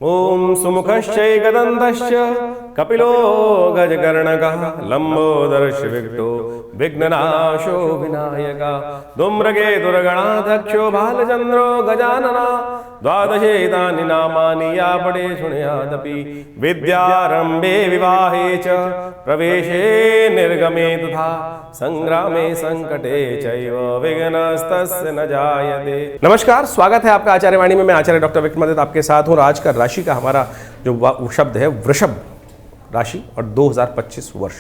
ओम सुमुखश्चैकदन्तश्च कपिलो गजकर्णकः लंबोदरश्च विकटो विघ्ननाशो विनायकः धूम्रकेतुर्गणाध्यक्षो भालचन्द्रो गजानना द्वादशेतानि नामानि या पठे शृणुयादपि विद्यारम्भे विवाहे च प्रवेशे निर्गमे तथा संग्रामे संकटे चैव विघ्नस्तस्य न जायते। नमस्कार, स्वागत है आपका आचार्यवाणी में। मैं आचार्य डॉक्टर विक्रमादित्य आपके साथ हूँ। आज का राशि का हमारा जो शब्द है वृषभ राशि और 2025 वर्ष।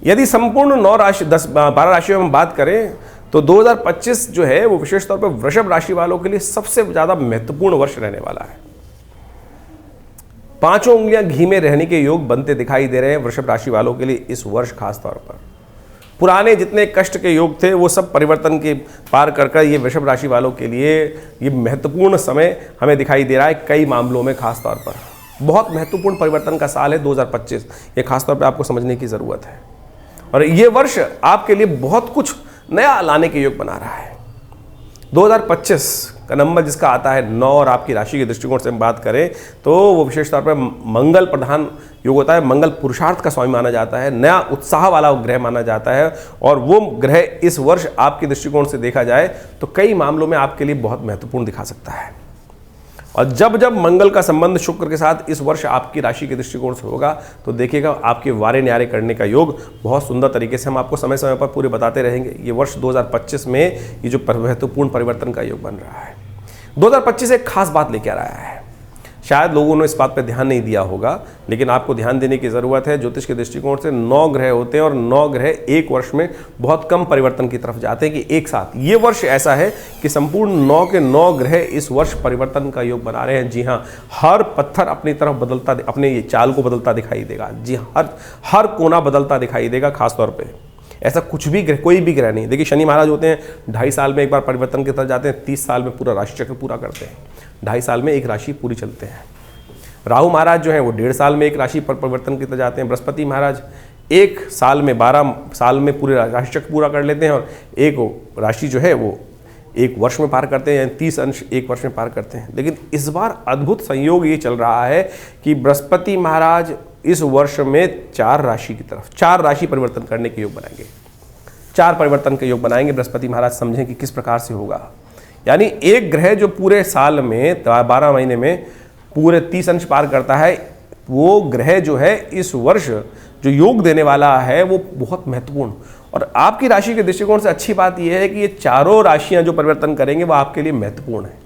यदि संपूर्ण 12 राशियों में हम बात करें तो 2025 जो है वो विशेष तौर पर वृषभ राशि वालों के लिए सबसे ज्यादा महत्वपूर्ण वर्ष रहने वाला है। 5 उंगलियां घी में रहने के योग बनते दिखाई दे रहे हैं वृषभ राशि वालों के लिए इस वर्ष। खास तौर पर पुराने जितने कष्ट के योग थे वो सब परिवर्तन के पार कर ये वृषभ राशि वालों के लिए ये महत्वपूर्ण समय हमें दिखाई दे रहा है। कई मामलों में खास तौर पर बहुत महत्वपूर्ण परिवर्तन का साल है 2025। ये खास तौर पर आपको समझने की जरूरत है और ये वर्ष आपके लिए बहुत कुछ नया लाने के योग बना रहा है। 2025 का नंबर जिसका आता है 9 और आपकी राशि के दृष्टिकोण से हम बात करें तो वो विशेष तौर पर मंगल प्रधान योग होता है। मंगल पुरुषार्थ का स्वामी माना जाता है, नया उत्साह वाला ग्रह माना जाता है और वो ग्रह इस वर्ष आपके दृष्टिकोण से देखा जाए तो कई मामलों में आपके लिए बहुत महत्वपूर्ण दिखा सकता है। और जब जब मंगल का संबंध शुक्र के साथ इस वर्ष आपकी राशि के दृष्टिकोण से होगा तो देखिएगा आपके वारे न्यारे करने का योग बहुत सुंदर तरीके से हम आपको समय समय पर पूरे बताते रहेंगे। ये वर्ष 2025 में ये जो महत्वपूर्ण परिवर्तन का योग बन रहा है, 2025 एक खास बात लेके आ रहा है। शायद लोगों ने इस बात पर ध्यान नहीं दिया होगा, लेकिन आपको ध्यान देने की ज़रूरत है। ज्योतिष के दृष्टिकोण से 9 ग्रह होते हैं और 9 ग्रह एक वर्ष में बहुत कम परिवर्तन की तरफ जाते हैं कि एक साथ। ये वर्ष ऐसा है कि संपूर्ण 9 के 9 ग्रह इस वर्ष परिवर्तन का योग बना रहे हैं। जी हाँ, हर पत्थर अपनी तरफ बदलता, अपने ये चाल को बदलता दिखाई देगा। जी हाँ, हर कोना बदलता दिखाई देगा। खासतौर पर ऐसा कुछ भी ग्रह, कोई भी ग्रह नहीं। देखिए शनि महाराज होते हैं 2.5 साल में एक बार परिवर्तन की तरफ जाते हैं, 30 साल में पूरा राशि चक्र पूरा करते हैं। 2.5 साल में एक राशि पूरी चलते हैं। राहु महाराज जो है वो 1.5 साल में एक राशि पर परिवर्तन की तरफ जाते हैं। बृहस्पति महाराज 1 साल में 12 साल में पूरे राशि चक्र पूरा कर लेते हैं और एक राशि जो है वो 1 वर्ष में पार करते हैं, 30 अंश 1 वर्ष में पार करते हैं। लेकिन इस बार अद्भुत संयोग ये चल रहा है कि बृहस्पति महाराज इस वर्ष में 4 राशि की तरफ 4 राशि परिवर्तन करने के योग बनाएंगे। 4 परिवर्तन के योग बनाएंगे बृहस्पति महाराज। समझें कि किस प्रकार से होगा। यानी एक ग्रह जो पूरे साल में 12 महीने में पूरे 30 अंश पार करता है, वो ग्रह जो है इस वर्ष जो योग देने वाला है वो बहुत महत्वपूर्ण। और आपकी राशि के दृष्टिकोण से अच्छी बात यह है कि ये चारों राशियां जो परिवर्तन करेंगे वो आपके लिए महत्वपूर्ण है।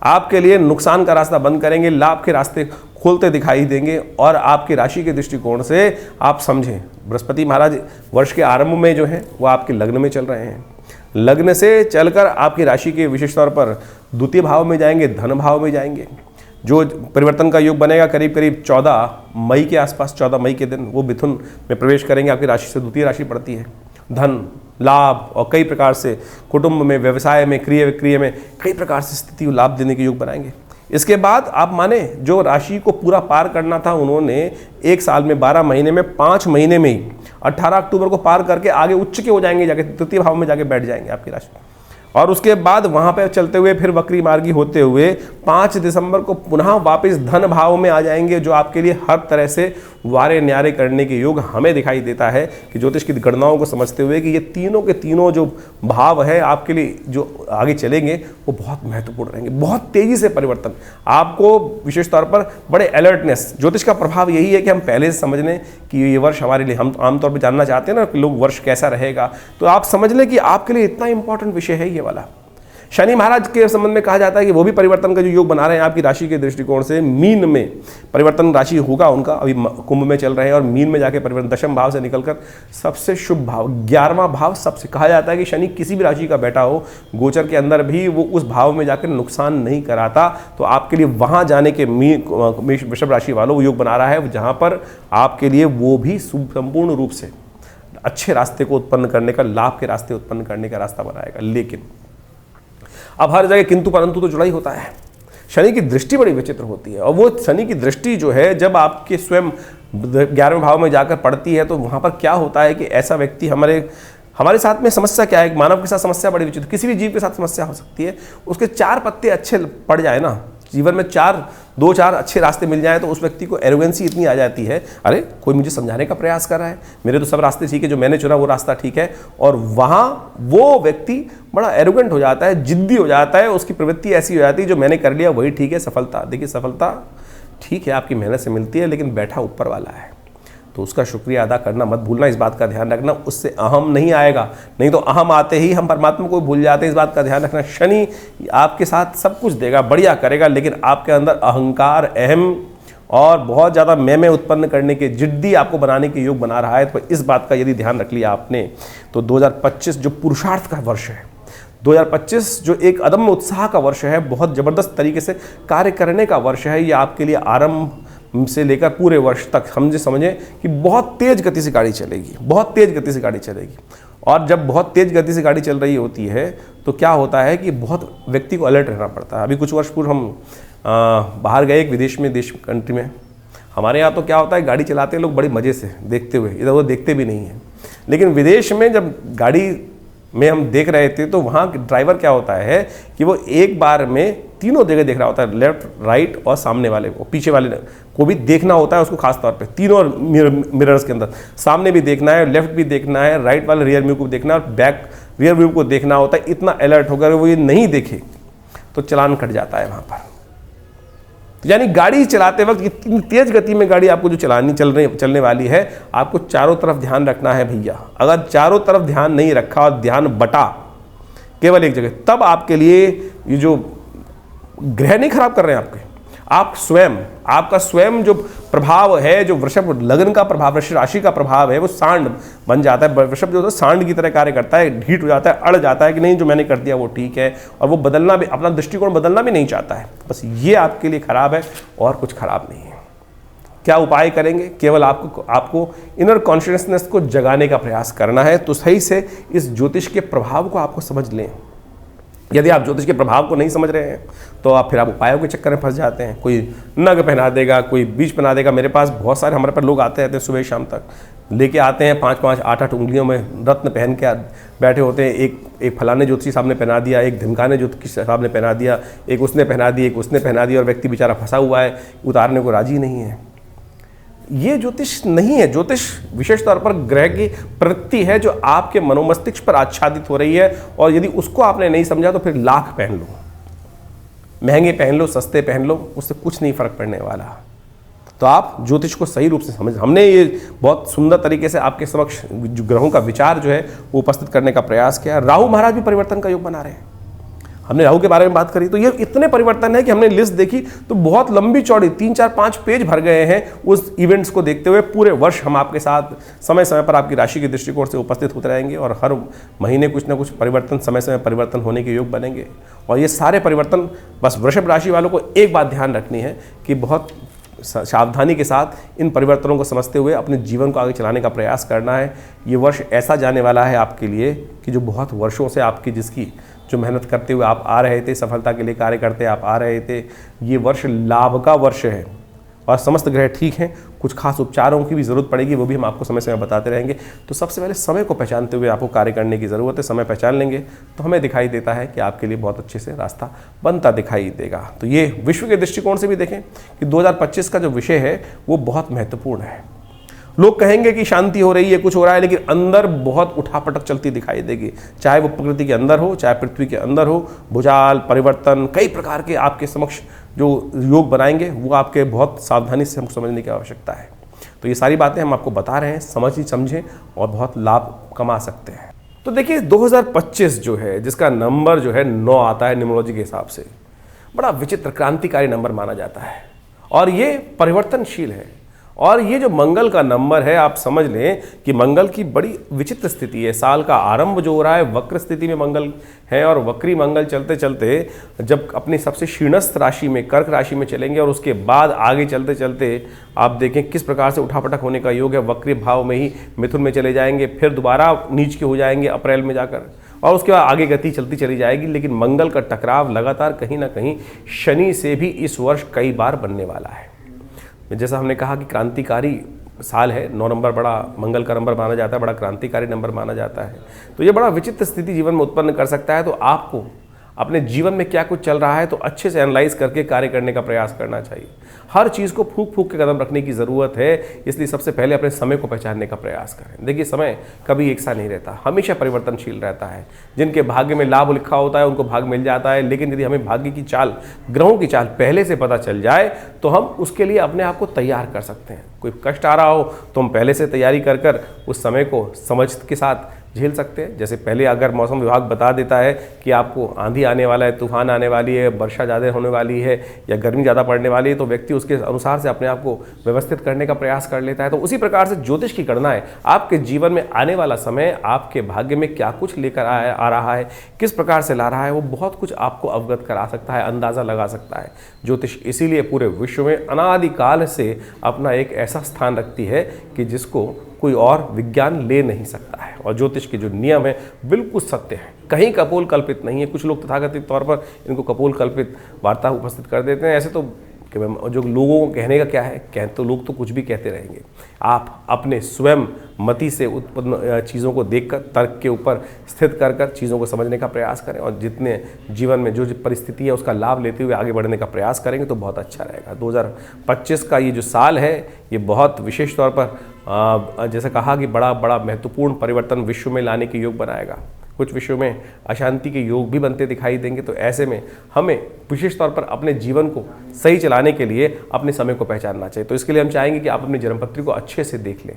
आपके लिए नुकसान का रास्ता बंद करेंगे, लाभ के रास्ते खोलते दिखाई देंगे। और आपकी राशि के दृष्टिकोण से आप समझें, बृहस्पति महाराज वर्ष के आरंभ में जो है वो आपके लग्न में चल रहे हैं। लग्न से चलकर आपकी राशि के विशेष तौर पर द्वितीय भाव में जाएंगे, धन भाव में जाएंगे। जो परिवर्तन का योग बनेगा करीब करीब 14 मई के आसपास, 14 मई के दिन वो मिथुन में प्रवेश करेंगे। आपकी राशि से द्वितीय राशि पड़ती है। धन, लाभ और कई प्रकार से कुटुंब में, व्यवसाय में, क्रिया विक्रिय में कई प्रकार से स्थिति लाभ देने के योग बनाएंगे। इसके बाद आप माने जो राशि को पूरा पार करना था उन्होंने 1 साल में 12 महीने में 5 महीने में ही 18 अक्टूबर को पार करके आगे उच्च के हो जाएंगे, जाके तृतीय भाव में जाके बैठ जाएंगे आपकी राशि। और उसके बाद वहां पे चलते हुए फिर वक्री मार्गी होते हुए 5 दिसंबर को पुनः वापस धन भाव में आ जाएंगे, जो आपके लिए हर तरह से वारे न्यारे करने के योग हमें दिखाई देता है कि ज्योतिष की गणनाओं को समझते हुए कि ये तीनों के तीनों जो भाव है आपके लिए जो आगे चलेंगे वो बहुत महत्वपूर्ण रहेंगे। बहुत तेजी से परिवर्तन आपको विशेष तौर पर बड़े अलर्टनेस। ज्योतिष का प्रभाव यही है कि हम पहले से समझ लें कि ये वर्ष हमारे लिए, हम आमतौर पर जानना चाहते हैं ना कि लोग वर्ष कैसा रहेगा, तो आप समझ लें कि आपके लिए इतना इंपॉर्टेंट विषय है ये वाला। शनि महाराज के संबंध में कहा जाता है कि वो भी परिवर्तन का जो योग बना रहे हैं आपकी राशि के दृष्टिकोण से। मीन में परिवर्तन राशि होगा उनका, अभी कुंभ में चल रहे हैं और मीन में जाके परिवर्तन दशम भाव से निकलकर सबसे शुभ भाव 11वां भाव। सबसे कहा जाता है कि शनि किसी भी राशि का बैठा हो गोचर के अंदर भी वो उस भाव में जाकर नुकसान नहीं कराता। तो आपके लिए वहां जाने के वृषभ राशि वालों योग बना रहा है जहां पर आपके लिए वो भी संपूर्ण रूप से अच्छे रास्ते को उत्पन्न करने का, लाभ के रास्ते उत्पन्न करने का रास्ता बनाएगा। लेकिन अब हर जगह किंतु परंतु तो जुड़ा ही होता है। शनि की दृष्टि बड़ी विचित्र होती है और वो शनि की दृष्टि जो है जब आपके स्वयं 11वें भाव में जाकर पड़ती है तो वहाँ पर क्या होता है कि ऐसा व्यक्ति हमारे साथ में समस्या क्या है, मानव के साथ समस्या बड़ी विचित्र, किसी भी जीव के साथ समस्या हो सकती है। उसके 4 पत्ते अच्छे पड़ जाए ना, जीवन में दो चार अच्छे रास्ते मिल जाएं तो उस व्यक्ति को एरोगेंसी इतनी आ जाती है, अरे कोई मुझे समझाने का प्रयास कर रहा है, मेरे तो सब रास्ते ठीक है, जो मैंने चुना वो रास्ता ठीक है। और वहाँ वो व्यक्ति बड़ा एरोगेंट हो जाता है, जिद्दी हो जाता है, उसकी प्रवृत्ति ऐसी हो जाती है जो मैंने कर लिया वही ठीक है। सफलता, देखिए सफलता ठीक है आपकी मेहनत से मिलती है, लेकिन बैठा ऊपर वाला है, तो उसका शुक्रिया अदा करना मत भूलना, इस बात का ध्यान रखना। उससे अहम नहीं आएगा, नहीं तो अहम आते ही हम परमात्मा को भूल जाते हैं, इस बात का ध्यान रखना। शनि आपके साथ सब कुछ देगा, बढ़िया करेगा, लेकिन आपके अंदर अहंकार, अहम और बहुत ज़्यादा मैं उत्पन्न करने के, जिद्दी आपको बनाने के योग बना रहा है। तो इस बात का यदि ध्यान रख लिया आपने तो 2025 जो पुरुषार्थ का वर्ष है, 2025 जो एक अदम्य उत्साह का वर्ष है, बहुत ज़बरदस्त तरीके से कार्य करने का वर्ष है, ये आपके लिए आरंभ से लेकर पूरे वर्ष तक समझें कि बहुत तेज़ गति से गाड़ी चलेगी, बहुत तेज़ गति से गाड़ी चलेगी। और जब बहुत तेज़ गति से गाड़ी चल रही होती है तो क्या होता है कि बहुत व्यक्ति को अलर्ट रहना पड़ता है। अभी कुछ वर्ष पूर्व हम बाहर गए एक विदेश में, कंट्री में। हमारे यहाँ तो क्या होता है, गाड़ी चलाते हैं लोग बड़े मज़े से देखते हुए, इधर उधर देखते भी नहीं हैं। लेकिन विदेश में जब गाड़ी में हम देख रहे थे तो वहाँ ड्राइवर क्या होता है कि वो एक बार में तीनों जगह देख रहा होता है, लेफ्ट, राइट और सामने वाले को, पीछे वाले को भी देखना होता है उसको, खास तौर पे तीनों मिरर्स के अंदर सामने भी देखना है, लेफ्ट भी देखना है, राइट वाले रियर व्यू को देखना है और बैक रियर व्यू को देखना होता है। इतना अलर्ट होकर वो ये नहीं देखे तो चालान कट जाता है वहाँ पर। यानी गाड़ी चलाते वक्त इतनी तेज गति में गाड़ी आपको जो चलने वाली है, आपको चारों तरफ ध्यान रखना है भैया। अगर चारों तरफ ध्यान नहीं रखा और ध्यान बटा केवल एक जगह, तब आपके लिए ये जो ग्रह नहीं खराब कर रहे हैं आप स्वयं, आपका स्वयं जो प्रभाव है, जो वृषभ लगन का प्रभाव, वृषभ राशि का प्रभाव है, वो सांड बन जाता है। वृषभ जो है सांड की तरह कार्य करता है, ढीठ हो जाता है, अड़ जाता है कि नहीं जो मैंने कर दिया वो ठीक है, और वो बदलना भी, अपना दृष्टिकोण बदलना भी नहीं चाहता है। बस ये आपके लिए खराब है और कुछ खराब नहीं है। क्या उपाय करेंगे? केवल आपको इनर कॉन्शियसनेस को जगाने का प्रयास करना है। तो सही से इस ज्योतिष के प्रभाव को आपको समझ लें। यदि आप ज्योतिष के प्रभाव को नहीं समझ रहे हैं तो आप फिर उपायों के चक्कर में फंस जाते हैं। कोई नग पहना देगा, कोई बीज पहना देगा। मेरे पास बहुत सारे हमारे पर लोग आते रहते हैं, सुबह शाम तक लेके आते हैं 5-5, 8-8 उंगलियों में रत्न पहन के बैठे होते हैं। एक फलाने ज्योतिषी साहब ने पहना दिया, एक ढिमकाने ज्योतिषी साहब ने पहना दिया, एक उसने पहना दी, एक उसने पहना दिया, और व्यक्ति बेचारा फंसा हुआ है, उतारने को राजी नहीं है। ये ज्योतिष नहीं है। ज्योतिष विशेष तौर पर ग्रह की प्रवृत्ति है जो आपके मनोमस्तिष्क पर आच्छादित हो रही है, और यदि उसको आपने नहीं समझा तो फिर लाख पहन लो, महंगे पहन लो, सस्ते पहन लो, उससे कुछ नहीं फर्क पड़ने वाला। तो आप ज्योतिष को सही रूप से समझ, हमने ये बहुत सुंदर तरीके से आपके समक्ष जो ग्रहों का विचार जो है वो उपस्थित करने का प्रयास किया। राहु महाराज भी परिवर्तन का योग बना रहे हैं। हमने राहु के बारे में बात करी तो ये इतने परिवर्तन है कि हमने लिस्ट देखी तो बहुत लंबी चौड़ी 3-4-5 पेज भर गए हैं उस इवेंट्स को देखते हुए। पूरे वर्ष हम आपके साथ समय समय पर आपकी राशि के दृष्टिकोण से उपस्थित होते रहेंगे, और हर महीने कुछ ना कुछ परिवर्तन, समय समय परिवर्तन होने के योग बनेंगे। और ये सारे परिवर्तन, बस वृषभ राशि वालों को एक बात ध्यान रखनी है कि बहुत सावधानी के साथ इन परिवर्तनों को समझते हुए अपने जीवन को आगे चलाने का प्रयास करना है। ये वर्ष ऐसा जाने वाला है आपके लिए कि जो बहुत वर्षों से आपकी जिसकी जो मेहनत करते हुए आप आ रहे थे, सफलता के लिए कार्य करते आप आ रहे थे, ये वर्ष लाभ का वर्ष है और समस्त ग्रह ठीक हैं। कुछ खास उपचारों की भी ज़रूरत पड़ेगी, वो भी हम आपको समय समय बताते रहेंगे। तो सबसे पहले समय को पहचानते हुए आपको कार्य करने की ज़रूरत है। समय पहचान लेंगे तो हमें दिखाई देता है कि आपके लिए बहुत अच्छे से रास्ता बनता दिखाई देगा। तो ये विश्व के दृष्टिकोण से भी देखें कि 2025 का जो विषय है वो बहुत महत्वपूर्ण है। लोग कहेंगे कि शांति हो रही है, कुछ हो रहा है, लेकिन अंदर बहुत उठापटक चलती दिखाई देगी। चाहे वो प्रकृति के अंदर हो, चाहे पृथ्वी के अंदर हो, भूचाल, परिवर्तन, कई प्रकार के आपके समक्ष जो योग बनाएंगे वो आपके बहुत सावधानी से हमको समझने की आवश्यकता है। तो ये सारी बातें हम आपको बता रहे हैं, समझें और बहुत लाभ कमा सकते हैं। तो देखिए 2025 जो है, जिसका नंबर जो है 9 आता है न्यूमरोलॉजी के हिसाब से, बड़ा विचित्र क्रांतिकारी नंबर माना जाता है और ये परिवर्तनशील है। और ये जो मंगल का नंबर है, आप समझ लें कि मंगल की बड़ी विचित्र स्थिति है। साल का आरंभ जो हो रहा है वक्र स्थिति में मंगल है, और वक्री मंगल चलते चलते जब अपनी सबसे शीर्णस्थ राशि में, कर्क राशि में चलेंगे, और उसके बाद आगे चलते चलते आप देखें किस प्रकार से उठापटक होने का योग है। वक्री भाव में ही मिथुन में चले जाएंगे, फिर दोबारा नीच के हो जाएंगे अप्रैल में जाकर, और उसके बाद आगे गति चलती चली जाएगी। लेकिन मंगल का टकराव लगातार कहीं ना कहीं शनि से भी इस वर्ष कई बार बनने वाला है। जैसा हमने कहा कि क्रांतिकारी साल है, 9 नंबर बड़ा मंगल का नंबर माना जाता है, बड़ा क्रांतिकारी नंबर माना जाता है। तो ये बड़ा विचित्र स्थिति जीवन में उत्पन्न कर सकता है। तो आपको अपने जीवन में क्या कुछ चल रहा है तो अच्छे से एनालाइज करके कार्य करने का प्रयास करना चाहिए। हर चीज़ को फूंक फूंक के कदम रखने की ज़रूरत है, इसलिए सबसे पहले अपने समय को पहचानने का प्रयास करें। देखिए, समय कभी एक सा नहीं रहता, हमेशा परिवर्तनशील रहता है। जिनके भाग्य में लाभ लिखा होता है उनको भाग्य मिल जाता है, लेकिन यदि हमें भाग्य की चाल, ग्रहों की चाल पहले से पता चल जाए तो हम उसके लिए अपने आप को तैयार कर सकते हैं। कोई कष्ट आ रहा हो तो हम पहले से तैयारी कर उस समय को समझ के साथ झेल सकते हैं। जैसे पहले अगर मौसम विभाग बता देता है कि आपको आंधी आने वाला है, तूफान आने वाली है, वर्षा ज़्यादा होने वाली है या गर्मी ज़्यादा पड़ने वाली है, तो व्यक्ति उसके अनुसार से अपने आप को व्यवस्थित करने का प्रयास कर लेता है। तो उसी प्रकार से ज्योतिष की गणनाएं आपके जीवन में आने वाला समय आपके भाग्य में क्या कुछ लेकर आ रहा है, किस प्रकार से ला रहा है, वो बहुत कुछ आपको अवगत करा सकता है, अंदाज़ा लगा सकता है। ज्योतिष इसीलिए पूरे विश्व में अनादिकाल से अपना एक ऐसा स्थान रखती है कि जिसको कोई और विज्ञान ले नहीं सकता है। और ज्योतिष के जो नियम है बिल्कुल सत्य है, कहीं कपोल कल्पित नहीं है। कुछ लोग तथाकथित तौर पर इनको कपोल कल्पित वार्ता उपस्थित कर देते हैं। ऐसे तो जो लोगों को कहने का क्या है, तो लोग तो कुछ भी कहते रहेंगे। आप अपने स्वयं मति से उत्पन्न चीज़ों को देखकर, तर्क के ऊपर स्थित कर चीज़ों को समझने का प्रयास करें और जितने जीवन में जो परिस्थिति है उसका लाभ लेते हुए आगे बढ़ने का प्रयास करेंगे तो बहुत अच्छा रहेगा। 2025 का ये जो साल है ये बहुत विशेष तौर पर जैसे कहा कि बड़ा महत्वपूर्ण परिवर्तन विश्व में लाने के योग बनाएगा। कुछ विषयों में अशांति के योग भी बनते दिखाई देंगे। तो ऐसे में हमें विशेष तौर पर अपने जीवन को सही चलाने के लिए अपने समय को पहचानना चाहिए। तो इसके लिए हम चाहेंगे कि आप अपनी जन्मपत्री को अच्छे से देख लें।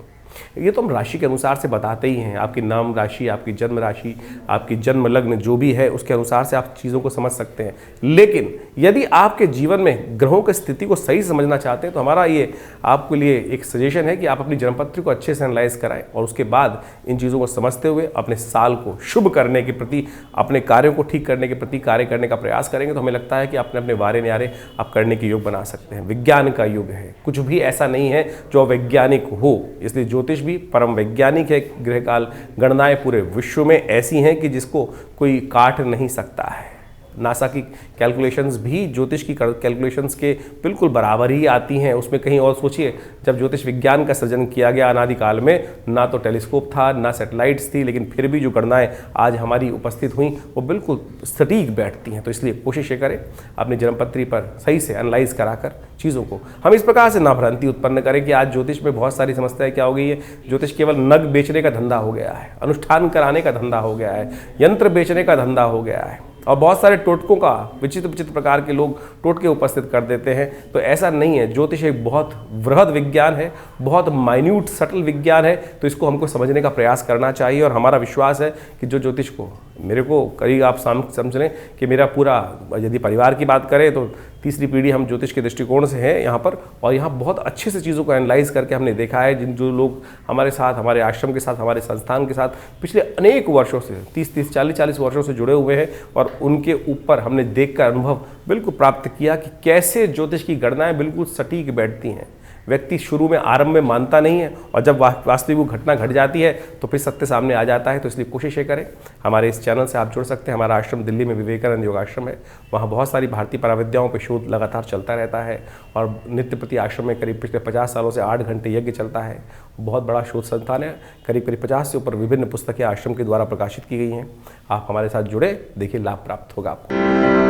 ये तो हम राशि के अनुसार से बताते ही हैं, आपकी नाम राशि, आपकी जन्म राशि, आपकी जन्म लग्न जो भी है उसके अनुसार से आप चीज़ों को समझ सकते हैं। लेकिन यदि आपके जीवन में ग्रहों की स्थिति को सही समझना चाहते हैं तो हमारा ये आपके लिए एक सजेशन है कि आप अपनी जन्मपत्री को अच्छे से एनालाइज कराएं और उसके बाद इन चीज़ों को समझते हुए अपने साल को शुभ करने के प्रति, अपने कार्यों को ठीक करने के प्रति कार्य करने का प्रयास करेंगे तो हमें लगता है कि अपने अपने वारे न्यारे आप करने के योग बना सकते हैं। विज्ञान का युग है, कुछ भी ऐसा नहीं है जो वैज्ञानिक हो, इसलिए ज्योतिष भी परम वैज्ञानिक है। ग्रहकाल गणनाएं पूरे विश्व में ऐसी हैं कि जिसको कोई काट नहीं सकता है। नासा की कैलकुलेशंस भी ज्योतिष की कैलकुलेशंस के बिल्कुल बराबर ही आती हैं। उसमें कहीं और सोचिए, जब ज्योतिष विज्ञान का सृजन किया गया अनादिकाल में, ना तो टेलीस्कोप था ना सैटेलाइट्स थी, लेकिन फिर भी जो गणनाएं आज हमारी उपस्थित हुई वो बिल्कुल सटीक बैठती हैं। तो इसलिए कोशिश ये करें अपनी जन्मपत्री पर सही से एनालाइज कराकर चीज़ों को हम इस प्रकार से ना भ्रांति उत्पन्न करें कि आज ज्योतिष में बहुत सारी समस्याएं क्या हो गई है। ज्योतिष केवल नग बेचने का धंधा हो गया है, अनुष्ठान कराने का धंधा हो गया है, यंत्र बेचने का धंधा हो गया है और बहुत सारे टोटकों का विचित्र प्रकार के लोग टोटके उपस्थित कर देते हैं। तो ऐसा नहीं है, ज्योतिष एक बहुत वृहद विज्ञान है, बहुत माइन्यूट सटल विज्ञान है। तो इसको हमको समझने का प्रयास करना चाहिए और हमारा विश्वास है कि जो ज्योतिष को मेरे को करीब आप समझ लें कि मेरा पूरा, यदि परिवार की बात करें तो तीसरी पीढ़ी हम ज्योतिष के दृष्टिकोण से है यहाँ पर, और यहाँ बहुत अच्छे से चीज़ों को एनालाइज करके हमने देखा है। जो लोग हमारे साथ, हमारे आश्रम के साथ, हमारे संस्थान के साथ पिछले अनेक वर्षों से 30 40 वर्षों से जुड़े हुए हैं और उनके ऊपर हमने देखकर अनुभव बिल्कुल प्राप्त किया कि कैसे ज्योतिष की गणनाएं बिल्कुल सटीक बैठती हैं। व्यक्ति शुरू में आरंभ में मानता नहीं है और जब वास्तविक वो घटना घट जाती है तो फिर सत्य सामने आ जाता है। तो इसलिए कोशिश ये करें, हमारे इस चैनल से आप जुड़ सकते हैं। हमारा आश्रम दिल्ली में विवेकानंद योगाश्रम है, वहाँ बहुत सारी भारतीय पराविद्याओं पर शोध लगातार चलता रहता है और नित्य प्रति आश्रम में करीब पिछले 50 सालों से 8 घंटे यज्ञ चलता है। बहुत बड़ा शोध संस्थान है, करीब 50 से ऊपर विभिन्न पुस्तकें आश्रम के द्वारा प्रकाशित की गई हैं। आप हमारे साथ जुड़े, देखिए लाभ प्राप्त होगा आपको।